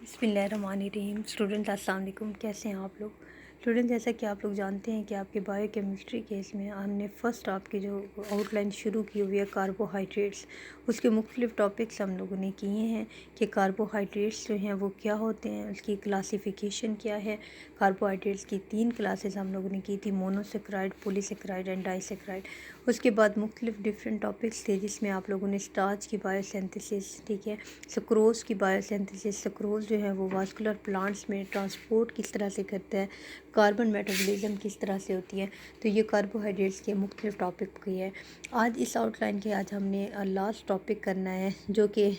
बिस्मिल्लाहिर्रहमानिर्रहीम। स्टूडेंट अस्सलाम वालेकुम, कैसे हैं आप लोग। स्टूडेंट, जैसा कि आप लोग जानते हैं कि आपके बायोकेमिस्ट्री केस में हमने फ़र्स्ट आपकी जो आउटलाइन शुरू की हुई है कार्बोहाइड्रेट्स, उसके मुख्तलिफ़ टॉपिक्स हम लोगों ने किए हैं कि कार्बोहाइड्रेट्स जो हैं वो क्या होते हैं, उसकी क्लासिफ़िकेशन क्या है। कार्बोहाइड्रेट्स की 3 क्लासेस हम लोगों ने की थी, मोनोसेक्राइड, पॉलीसेक्राइड एंड डाइसेक्राइड। उसके बाद मुख्तलिफ़ डिफरेंट टॉपिक्स थे जिसमें आप लोगों ने स्टार्च की बायोसिंथेसिस, ठीक है, सुक्रोज़ की बायोसिंथेसिस, सुक्रोज़ जो है वो वास्कुलर प्लांट्स में ट्रांसपोर्ट किस तरह से करता है, कार्बन मेटाबॉलिज्म किस तरह से होती है। तो ये कार्बोहाइड्रेट्स के मुख्तलिफ टॉपिक की है। आज इस आउटलाइन के आज हमने लास्ट टॉपिक करना है, जो कि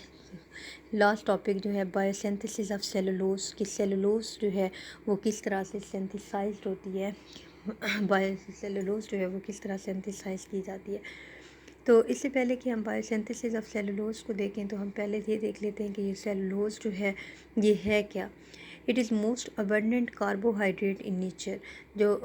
लास्ट टॉपिक जो है बायोसिंथेसिस ऑफ सेलुलोज, कि सेलुलोज जो है वो किस तरह से सिंथेसाइज्ड होती है, बायोसेलुलोज जो है वो किस तरह सिंथेसाइज की जाती है। तो इससे पहले कि हम बायोसिंथेसिस ऑफ सेलुलोज को देखें तो हम पहले ये देख लेते हैं कि ये सेलुलोज जो है ये है क्या। It is most abundant carbohydrate in nature. जो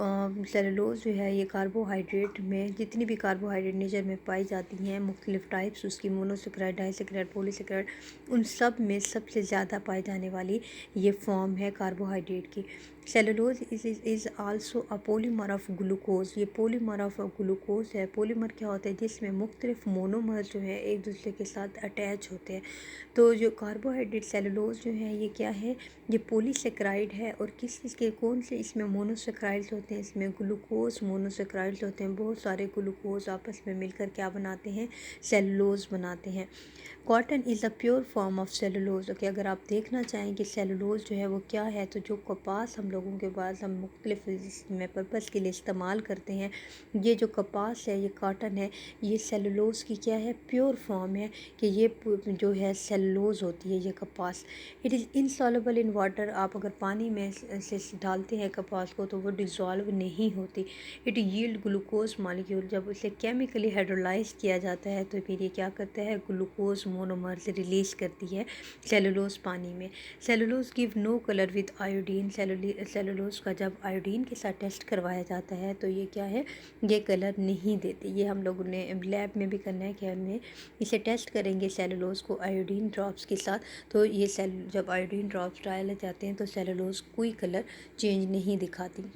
सेलुलोज जो है ये कार्बोहाइड्रेट में, जितनी भी कार्बोहाइड्रेट नेचर में पाई जाती हैं मुख्तलिफ टाइप्स उसकी, मोनोसेक्राइड, डाइसेक्राइड, पॉलीसेक्राइड, उन सब में सबसे ज़्यादा पाई जाने वाली ये फॉर्म है कार्बोहाइड्रेट की। Cellulose is also a polymer of glucose. ये पॉलीमर ऑफ ग्लूकोज है। पॉलीमर क्या होता है, जिसमें मुख्तलिफ मोनोमर जो है एक दूसरे के साथ अटैच होते हैं। तो जो कार्बोहाइड्रेट सेलुलोज जो है ये क्या है, ये पॉलीसेक्राइड है। और किस चीज़ के, कौन से इसमें मोनोसेक्राइड्स होते हैं, इसमें ग्लूकोज मोनोसेक्राइड्स होते हैं। बहुत सारे ग्लूकोज आपस में मिलकर क्या बनाते हैं, सेलुलोज बनाते हैं। Cotton is a pure form of cellulose. Okay, अगर आप देखना चाहें कि सेलुलोज जो है वो क्या है, तो जो कपास हम लोगों के पास हम मुख्तलिफ में पर्पज़ के लिए इस्तेमाल करते हैं, ये जो कपास है, ये कॉटन है, ये सेलुलोज की क्या है, प्योर फॉर्म है, कि ये जो है सेलुलोज होती है ये कपास। It is insoluble in water. आप अगर पानी में से डालते हैं कपास को तो वो डिज़ोल्व नहीं होती। It yield glucose molecule. जब उसे केमिकली हाइड्रोलाइज किया जाता है तो फिर ये क्या करता है, ग्लूकोज मोनोमर से रिलीज़ करती है सेलुलोज पानी में। Cellulose give no colour with iodine. Cellulose का जब आयोडीन के साथ टेस्ट करवाया जाता है तो ये क्या है, ये कलर नहीं देते। ये हम लोगों ने लैब में भी करना है कि हमने इसे टेस्ट करेंगे सेलुलोज को आयोडीन ड्रॉप्स के साथ। तो ये जब आयोडीन ड्रॉप्स डाले जाते हैं तो सेलुलोज कोई कलर चेंज नहीं दिखाती।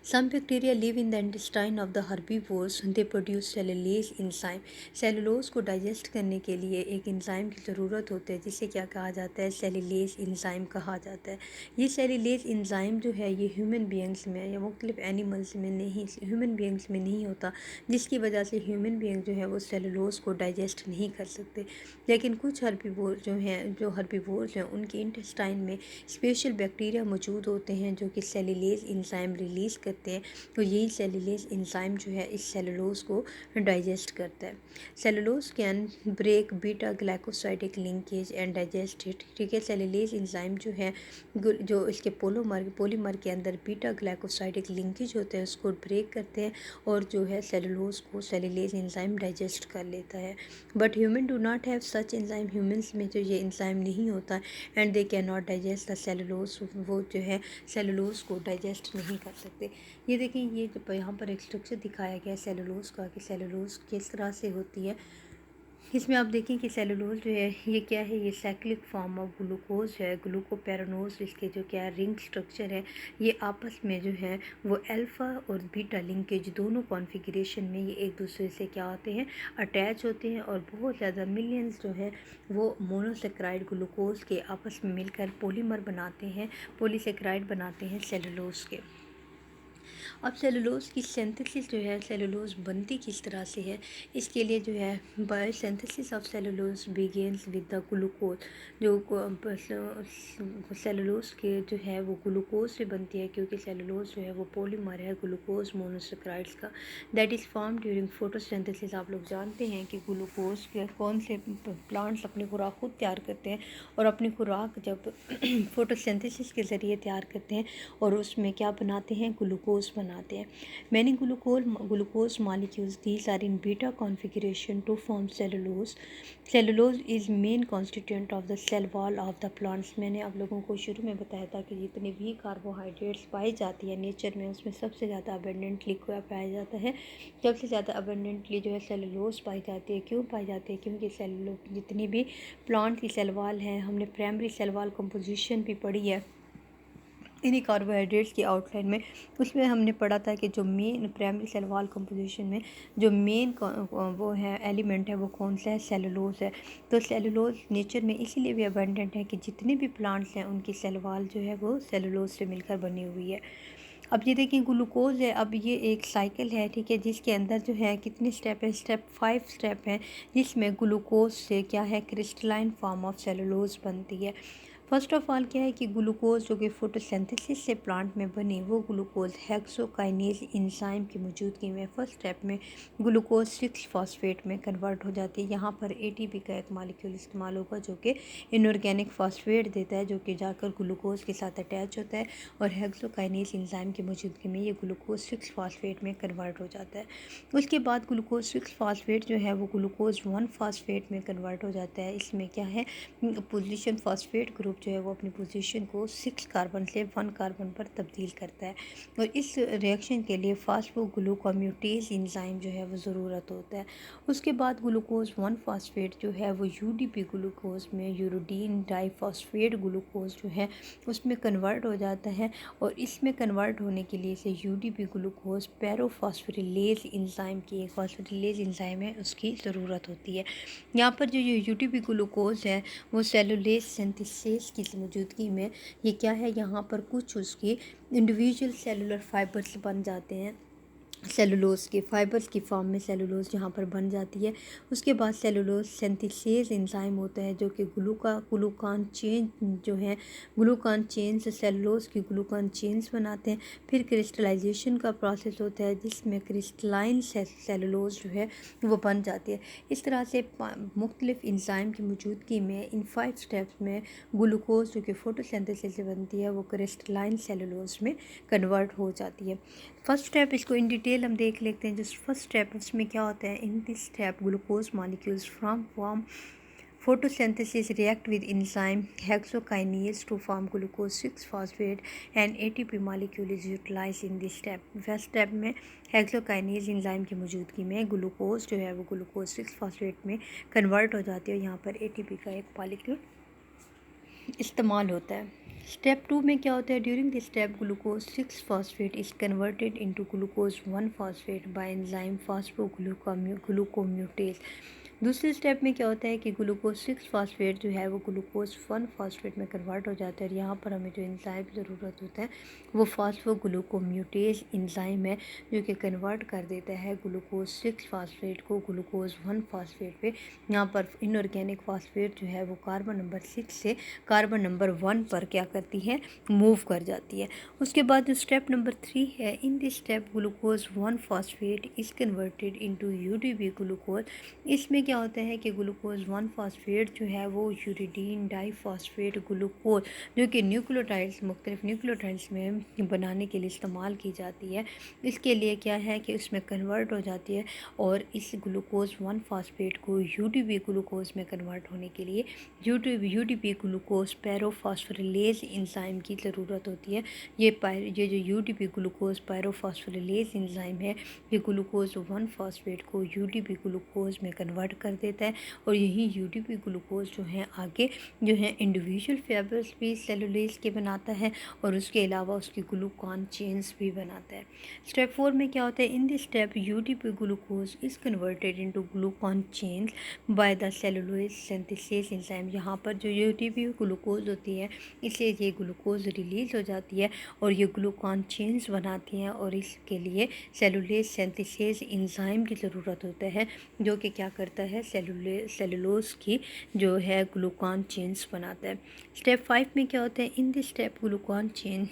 Some bacteria live in the intestine of the herbivores. They produce cellulase enzyme. Cellulose को डाइजेस्ट करने के लिए एक एंजाइम की ज़रूरत होती है जिसे क्या कहा जाता है, सेलुलेज एंजाइम कहा जाता है। ये सेलुलेज एंजाइम जो है ये ह्यूमन बीइंग्स में या मुख्तलिफ एनिमल्स में नहीं, ह्यूमन बीइंग्स में नहीं होता, जिसकी वजह से ह्यूमन बीइंग जो है वो सेलुलोज को डाइजेस्ट नहीं कर सकते। लेकिन कुछ हर्बीवोर जो हैं, जो हर्बीवोर्स हैं, उनके इंटेस्टाइन में स्पेशल बैक्टीरिया मौजूद होते हैं जो कि सेलुलेज एंजाइम रिलीज़ करते हैं। तो यही सेलुलेज एंजाइम जो है इस सेलुलोज को डाइजेस्ट करता है। Cellulose can break beta glycosidic linkage and digest it. ठीक है, सेलुलेज एंजाइम जो है, जो इसके पॉलीमर के अंदर बीटा ग्लाइकोसाइडिक लिंकेज होते हैं उसको ब्रेक करते हैं और जो है सेलुलोज को सेलुलेज एंजाइम डाइजेस्ट कर लेता है। But human do not have such enzyme. Humans में जो ये एंजाइम नहीं होता and they can not digest the cellulose. वो जो है सेलुलोज को डाइजेस्ट नहीं कर सकते। ये देखें, ये यहाँ पर एक स्ट्रक्चर दिखाया गया है सेलुलोज का, कि सेलुलोज किस तरह से होती है। इसमें आप देखें कि सेलुलोज जो है ये क्या है, ये साइक्लिक फॉर्म ऑफ ग्लूकोज है, ग्लूकोपेरानोज। इसके जो क्या रिंग स्ट्रक्चर है ये आपस में जो है वो अल्फ़ा और बीटा लिंकेज दोनों कॉन्फ़िगरेशन में ये एक दूसरे से क्या होते हैं, अटैच होते हैं। और बहुत ज़्यादा मिलियंस जो है वो मोनोसेक्राइड ग्लूकोज के आपस में मिलकर पॉलीमर बनाते हैं, पॉलीसेक्राइड बनाते हैं सेलुलोज के। अब सेलुलोज की सिंथेसिस जो है, सेलुलोज बनती किस तरह से है, इसके लिए जो है biosynthesis of cellulose begins with the glucose. जो सेलुलोज के जो है वो ग्लूकोज से बनती है, क्योंकि सेलुलोज जो है वो पॉलीमर है ग्लूकोज मोनोसेक्राइड्स का, that is form during photosynthesis. आप लोग जानते हैं कि ग्लूकोज के कौन से प्लांट्स अपनी खुराक खुद तैयार करते हैं, और अपनी खुराक जब फोटोसिंथेसिस के ज़रिए तैयार करते हैं और उसमें क्या बनाते हैं, ग्लूकोज बनाते बनाते हैं। Many glucose molecules these are in beta configuration to form cellulose. Cellulose is main constituent of the cell wall of the plants. मैंने आप लोगों को शुरू में बताया था कि जितने भी कार्बोहाइड्रेट्स पाई जाती है नेचर में, उसमें सबसे ज़्यादा अबेंडेंटली क्या पाया जाता है, सबसे ज़्यादा अबेंडेंटली जो है सेलुलोज पाई जाती है। क्यों पाई जाती है? क्योंकि सेलुलोज जितनी भी प्लांट की सेल वॉल हैं, हमने प्राइमरी सेल वॉल कंपोजिशन भी पढ़ी है इन्हीं कार्बोहाइड्रेट्स की आउटलाइन में। उसमें हमने पढ़ा था कि जो main primary cell wall composition में जो मेन वो है एलिमेंट है वो कौन सा है? सेलुलोज है। तो सेलुलोज नेचर में इसीलिए भी अबेंडेंट है कि जितने भी प्लांट्स हैं उनकी सेल वॉल जो है वो सेलुलोज से मिलकर बनी हुई है। अब ये देखिए ग्लूकोज है, अब ये एक साइकिल है, ठीक है, जिसके अंदर जो है कितने स्टेप है? स्टेप 5 स्टेप है, जिसमें ग्लूकोज से क्या है? क्रिस्टलाइन फॉर्म ऑफ सेलुलोज बनती है। फर्स्ट ऑफ ऑल क्या है कि ग्लूकोज जो कि फोटोसिंथेसिस से प्लांट में बनी वो ग्लूकोज हेक्सोकाइनेज एंजाइम की मौजूदगी में फर्स्ट स्टेप में ग्लूकोज 6 फॉस्फेट में कन्वर्ट हो जाती है। यहाँ पर एटीपी का एक मॉलिक्यूल इस्तेमाल होगा जो कि इनऑर्गेनिक फॉस्फेट देता है, जो कि जाकर ग्लूकोज के साथ अटैच होता है और हेक्सोकाइनेज एंजाइम की मौजूदगी में ये ग्लूकोज 6 फॉस्फेट में कन्वर्ट हो जाता है। उसके बाद ग्लूकोज 6 फॉस्फेट जो है वो ग्लूकोज 1 फॉस्फेट में कन्वर्ट हो जाता है। इसमें क्या है? पोजीशन फॉस्फेट ग्रुप जो है वो अपनी पोजीशन को 6 कार्बन से 1 कार्बन पर तब्दील करता है और इस रिएक्शन के लिए फास्फोग्लूकोम्यूटेज एंजाइम जो है वो ज़रूरत होता है। उसके बाद ग्लूकोज 1 फॉस्फेट जो है वो यूडीपी ग्लूकोज में यूरोडीन डाइफॉस्फेट ग्लूकोज जो है उसमें कन्वर्ट हो जाता है और इसमें कन्वर्ट होने के लिए से यूडीपी ग्लूकोज पैरोफॉस्फोरिलेज एंजाइम की एक फॉस्फोरिलेज एंजाइम है उसकी ज़रूरत होती है। यहाँ पर जो ये यूडीपी ग्लूकोज है वो सेलुलेज सिंथेसिस की मौजूदगी में ये क्या है? यहाँ पर कुछ उसकी इंडिविजुअल सेलुलर फाइबर्स बन जाते हैं, सेलुलोज के फाइबर्स की फॉर्म में सेलुलोज यहाँ पर बन जाती है। उसके बाद सेलुलोज सिंथेसिस एंजाइम होता है जो कि ग्लूकान चेन जो है ग्लूकान चेन से सेलुलोज की ग्लूकान चेन्स बनाते हैं। फिर क्रिस्टलाइजेशन का प्रोसेस होता है जिसमें क्रिस्टलाइन सेलुलोज जो है वो बन जाती है। इस तरह से मुख्तलिफ एंजाइम की मौजूदगी में इन 5 स्टेप्स में ग्लूकोज जो कि फोटोसिंथेसिस से बनती है वो क्रिस्टलाइन सेलुलोज में कन्वर्ट हो जाती है। फर्स्ट स्टेप इसको इन डिटेल हम देख लेते हैं। जो फर्स्ट स्टेप उसमें क्या होता है? In this step glucose molecules from form photosynthesis react with enzyme hexokinase to form glucose 6 phosphate and ATP molecule is utilized in this step। First step में हेक्सोकाइनेज एंजाइम की मौजूदगी में ग्लूकोज जो है वो ग्लूकोज 6 फॉस्फेट में convert हो जाती है और यहाँ पर ATP का एक मॉलिक्यूल इस्तेमाल होता है। स्टेप 2 में क्या होता है? During this step glucose 6 phosphate is converted into glucose 1 phosphate by enzyme phosphoglucomutase. दूसरे स्टेप में क्या होता है कि ग्लूकोज 6 फॉस्फेट जो है वो ग्लूकोज 1 फॉस्फेट में कन्वर्ट हो जाता है और यहाँ पर हमें जो एंजाइम की ज़रूरत होता है वो फास्फोग्लूकोम्यूटेज एंजाइम है जो कि कन्वर्ट कर देता है ग्लूकोज 6 फॉस्फेट को ग्लूकोज 1 फॉस्फेट पे। यहाँ पर इनऑर्गेनिक फॉस्फेट जो है वो कार्बन नंबर 6 से कार्बन नंबर 1 पर क्या करती है? मूव कर जाती है। उसके बाद जो स्टेप नंबर 3 है, in this step glucose 1 phosphate is converted into UDP glucose. इसमें क्या होता है कि ग्लूकोज 1 फॉस्फेट जो है वो यूरिडीन डाइफॉस्फेट ग्लूकोज जो कि न्यूक्लियोटाइड्स मुख्तलिफ न्यूक्लियोटाइड्स में बनाने के लिए इस्तेमाल की जाती है, इसके लिए क्या है कि उसमें कन्वर्ट हो जाती है और इस ग्लूकोज 1 फॉस्फेट को यूडीपी ग्लूकोज में कन्वर्ट होने के लिए यूडीपी ग्लूकोज पैरोफॉस्फोरिलेज एंजाइम की ज़रूरत होती है। ये जो यूडीपी ग्लूकोज पैरोफॉस्फोरिलेज एंजाइम है ये ग्लूकोज 1 फॉस्फेट को यूडीपी ग्लूकोज में कन्वर्ट कर देता है और यही यूडीपी ग्लूकोज जो है आगे जो है इंडिविजुअल फाइबर्स भी सेलुलेज के बनाता है और उसके अलावा उसकी ग्लूकान चेन्स भी बनाता है। स्टेप 4 में क्या होता है? In this step UDP glucose is converted into glucan chains by the cellulose synthesis enzyme. यहाँ पर जो यूडीपी ग्लूकोज होती है इससे ये ग्लूकोज रिलीज हो जाती है और ये ग्लूकान चेन्स बनाती हैं और इसके लिए सेलुलोज सिंथेसिस एंजाइम की ज़रूरत होता है जो कि क्या करता है? सेलुलोज की जो है ग्लूकान चेन्स बनाता है। स्टेप 5 में क्या होता है? In this step glucan chain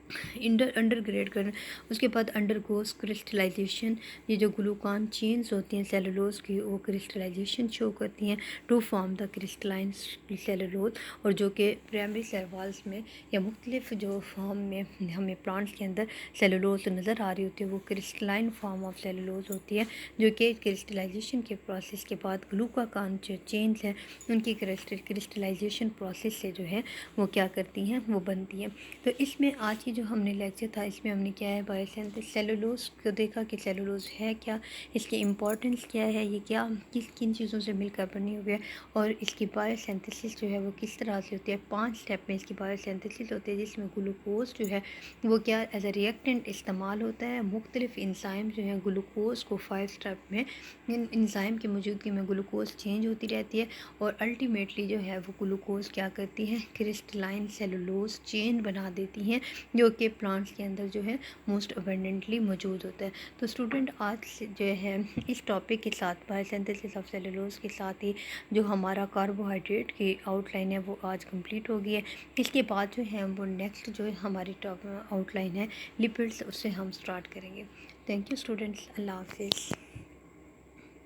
undergrad करना। उसके बाद अंडरगोस क्रिस्टलाइजेशन, ये जो ग्लूकान चेन्स होती हैं सेलुलोज की वो क्रिस्टलाइजेशन शो करती हैं to form the crystalline cellulose. और जो कि प्राइमरी सेल वॉल्स में या मुख्तलिफ जो फॉर्म में हमें प्लांट्स के अंदर सेलुलोज नज़र आ रही होती है वो क्रिस्टलाइन फॉर्म ऑफ सेलुलोज होती है, जो कि क्रिस्टलाइजेशन के प्रोसेस के बाद ग्लूकान जो चेन्स हैं उनकी क्रिस्टलाइजेशन प्रोसेस से जो है वो क्या करती हैं, वो बनती हैं। तो इसमें आज की जो हमने लेक्चर था इसमें हमने क्या है बायोसिंथेसिस सेलुलोज को देखा कि सेलुलोज है क्या, इसकी इम्पोर्टेंस क्या है, ये क्या किन चीज़ों से मिलकर बनी हुई है और इसकी बायोसिंथेसिस जो है वो किस तरह से होती है। 5 स्टेप में इसकी बायोसिंथेसिस होती है जिसमें ग्लूकोज जो है वो क्या एज ए रिएक्टेंट इस्तेमाल होता है। मुख्तलिफ इंजाइम जो हैं ग्लूकोज को 5 स्टेप में इन इंजाइम की मौजूदगी में ग्लूकोज चेंज होती रहती है और अल्टीमेटली जो है वो ग्लूकोज क्या करती है, क्रिस्टलाइन सेलुलोज चेन बना देती हैं, जो कि प्लांट्स के अंदर जो है मोस्ट अबेंडेंटली मौजूद होता है। तो स्टूडेंट आज से जो है इस टॉपिक के साथ बायोसिंथेसिस ऑफ सेलुलोज के साथ ही जो हमारा कार्बोहाइड्रेट की आउटलाइन है वो आज कंप्लीट हो गई है। इसके बाद जो है वो नेक्स्ट जो है हमारी आउटलाइन है लिपिड्स, उससे हम स्टार्ट करेंगे। थैंक यू स्टूडेंट्स, अल्लाह हाफिज़।